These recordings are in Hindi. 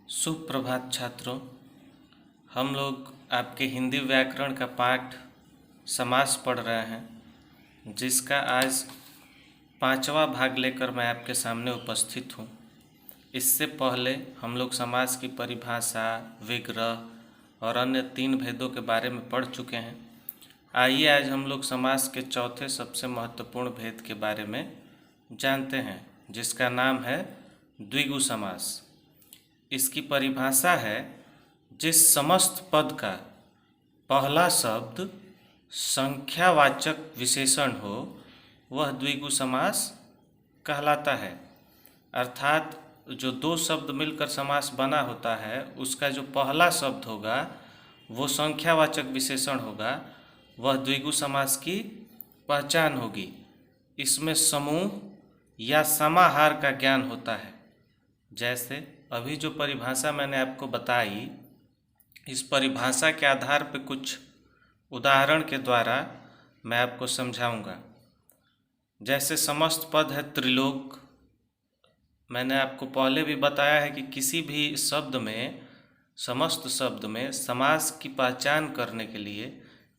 सुप्रभात छात्रों। हम लोग आपके हिंदी व्याकरण का पाठ समास पढ़ रहे हैं, जिसका आज 5वां भाग लेकर मैं आपके सामने उपस्थित हूँ। इससे पहले हम लोग समास की परिभाषा, विग्रह और अन्य 3 भेदों के बारे में पढ़ चुके हैं। आइए आज हम लोग समास के चौथे सबसे महत्वपूर्ण भेद के बारे में जानते हैं, जिसका नाम है द्विगु समास। इसकी परिभाषा है, जिस समस्त पद का पहला शब्द संख्यावाचक विशेषण हो वह द्विगु समास कहलाता है। अर्थात जो 2 शब्द मिलकर समास बना होता है, उसका जो पहला शब्द होगा वो संख्यावाचक विशेषण होगा, वह द्विगु समास की पहचान होगी। इसमें समूह या समाहार का ज्ञान होता है। जैसे अभी जो परिभाषा मैंने आपको बताई, इस परिभाषा के आधार पर कुछ उदाहरण के द्वारा मैं आपको समझाऊंगा। जैसे समस्त पद है त्रिलोक। मैंने आपको पहले भी बताया है कि किसी भी शब्द में, समस्त शब्द में समास की पहचान करने के लिए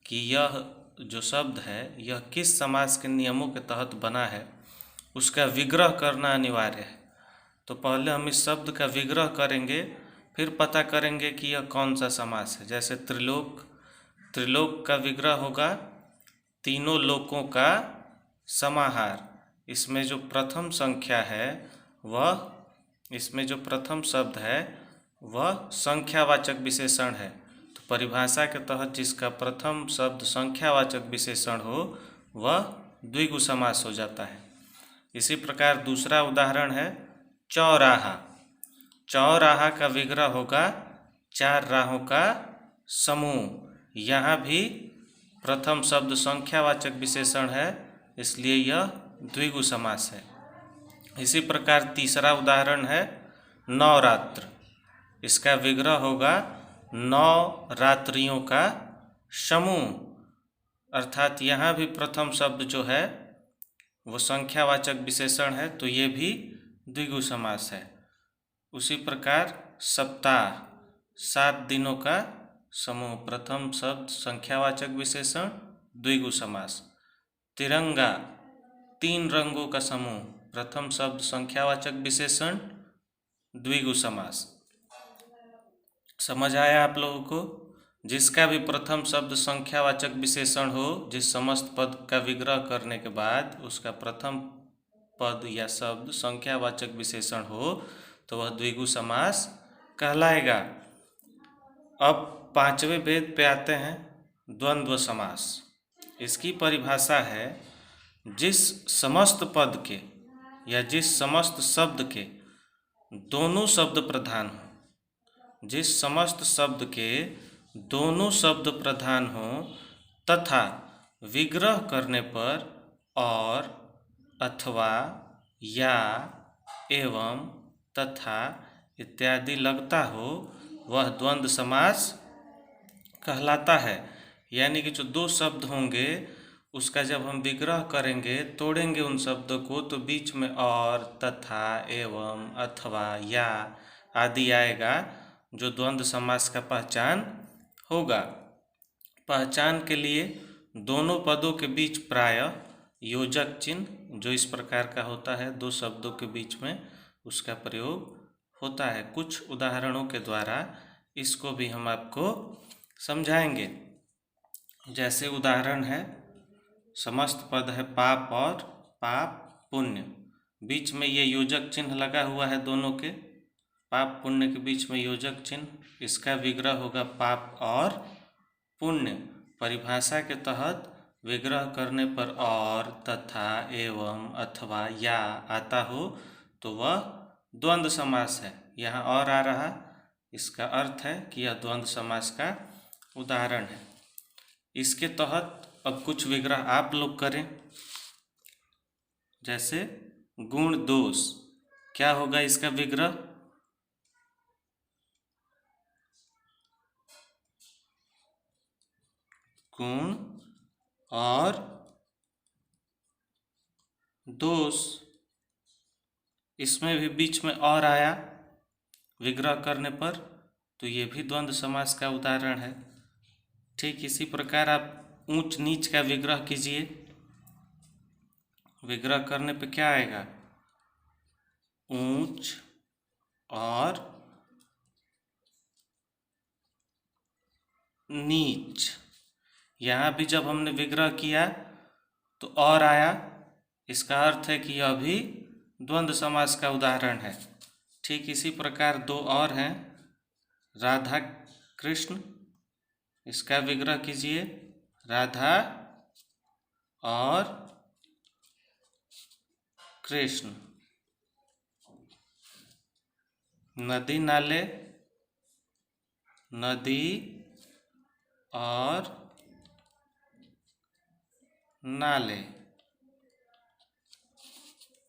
कि यह जो शब्द है यह किस समास के नियमों के तहत बना है, उसका विग्रह करना अनिवार्य है। तो पहले हम इस शब्द का विग्रह करेंगे, फिर पता करेंगे कि यह कौन सा समास है। जैसे त्रिलोक, त्रिलोक का विग्रह होगा तीनों लोकों का समाहार। इसमें जो प्रथम संख्या है वह, इसमें जो प्रथम शब्द है वह संख्यावाचक विशेषण है। तो परिभाषा के तहत जिसका प्रथम शब्द संख्यावाचक विशेषण हो वह द्विगु समास हो जाता है। इसी प्रकार दूसरा उदाहरण है चौराहा। चौराहा का विग्रह होगा 4 राहों का समूह। यहाँ भी प्रथम शब्द संख्यावाचक विशेषण है, इसलिए यह द्विगु समास है। इसी प्रकार तीसरा उदाहरण है नवरात्र। इसका विग्रह होगा 9 रात्रियों का समूह। अर्थात यहाँ भी प्रथम शब्द जो है वो संख्यावाचक विशेषण है, तो ये भी द्विगु समास है। उसी प्रकार सप्ताह, 7 दिनों का समूह, प्रथम शब्द संख्यावाचक विशेषण, द्विगु समास। तिरंगा, 3 रंगों का समूह, प्रथम शब्द संख्यावाचक विशेषण, द्विगु समास। समझ आया आप लोगों को? जिसका भी प्रथम शब्द संख्यावाचक विशेषण हो, जिस समस्त पद का विग्रह करने के बाद उसका प्रथम पद या शब्द संख्यावाचक विशेषण हो तो वह द्विगु समास कहलाएगा। अब 5वें भेद पे आते हैं, द्वंद्व समास। इसकी परिभाषा है, जिस समस्त पद के या जिस समस्त शब्द के दोनों शब्द प्रधान हो, जिस समस्त शब्द के दोनों शब्द प्रधान हो तथा विग्रह करने पर और, अथवा, या, एवं, तथा इत्यादि लगता हो वह द्वंद्व समास कहलाता है। यानी कि जो 2 शब्द होंगे उसका जब हम विग्रह करेंगे, तोड़ेंगे उन शब्दों को, तो बीच में और, तथा, एवं, अथवा, या आदि आएगा, जो द्वंद्व समास का पहचान होगा। पहचान के लिए दोनों पदों के बीच प्रायः योजक चिन्ह जो इस प्रकार का होता है, 2 शब्दों के बीच में, उसका प्रयोग होता है। कुछ उदाहरणों के द्वारा इसको भी हम आपको समझाएंगे। जैसे उदाहरण है, समस्त पद है पाप और पाप पुण्य, बीच में ये योजक चिन्ह लगा हुआ है दोनों के, पाप पुण्य के बीच में योजक चिन्ह, इसका विग्रह होगा पाप और पुण्य। परिभाषा के तहत विग्रह करने पर और, तथा, एवं, अथवा, या आता हो तो वह द्वंद्व समास है। यहाँ और आ रहा, इसका अर्थ है कि यह द्वंद्व समास का उदाहरण है। इसके तहत अब कुछ विग्रह आप लोग करें। जैसे गुण दोष, क्या होगा इसका विग्रह? गुण और दोष, इसमें भी बीच में और आया, विग्रह करने पर, तो ये भी द्वंद्व समास का उदाहरण है। ठीक इसी प्रकार आप ऊंच नीच का विग्रह कीजिए। विग्रह करने पे क्या आएगा? ऊंच और नीच। यहाँ भी जब हमने विग्रह किया तो और आया, इसका अर्थ है कि यह भी द्वंद्व समास का उदाहरण है। ठीक इसी प्रकार दो और हैं, राधा कृष्ण, इसका विग्रह कीजिए, राधा और कृष्ण। नदी नाले, नदी और नाले।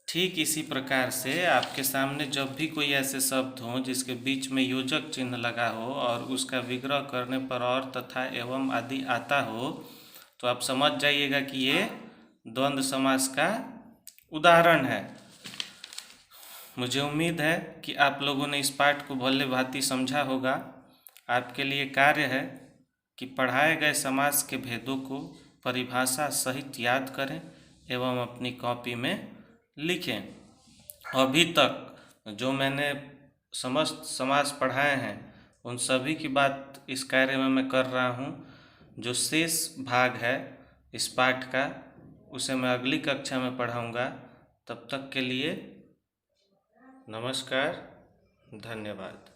ठीक इसी प्रकार से आपके सामने जब भी कोई ऐसे शब्द हों जिसके बीच में योजक चिन्ह लगा हो और उसका विग्रह करने पर और तथा एवं आदि आता हो, तो आप समझ जाइएगा कि ये द्वंद्व समास का उदाहरण है। मुझे उम्मीद है कि आप लोगों ने इस पाठ को भली भांति समझा होगा। आपके लिए कार्य है कि पढ़ाए गए समास के भेदों को परिभाषा सहित याद करें एवं अपनी कॉपी में लिखें। अभी तक जो मैंने समस्त समास पढ़ाए हैं उन सभी की बात इस कार्य में मैं कर रहा हूँ। जो शेष भाग है इस पाठ का उसे मैं अगली कक्षा में पढ़ाऊँगा। तब तक के लिए नमस्कार, धन्यवाद।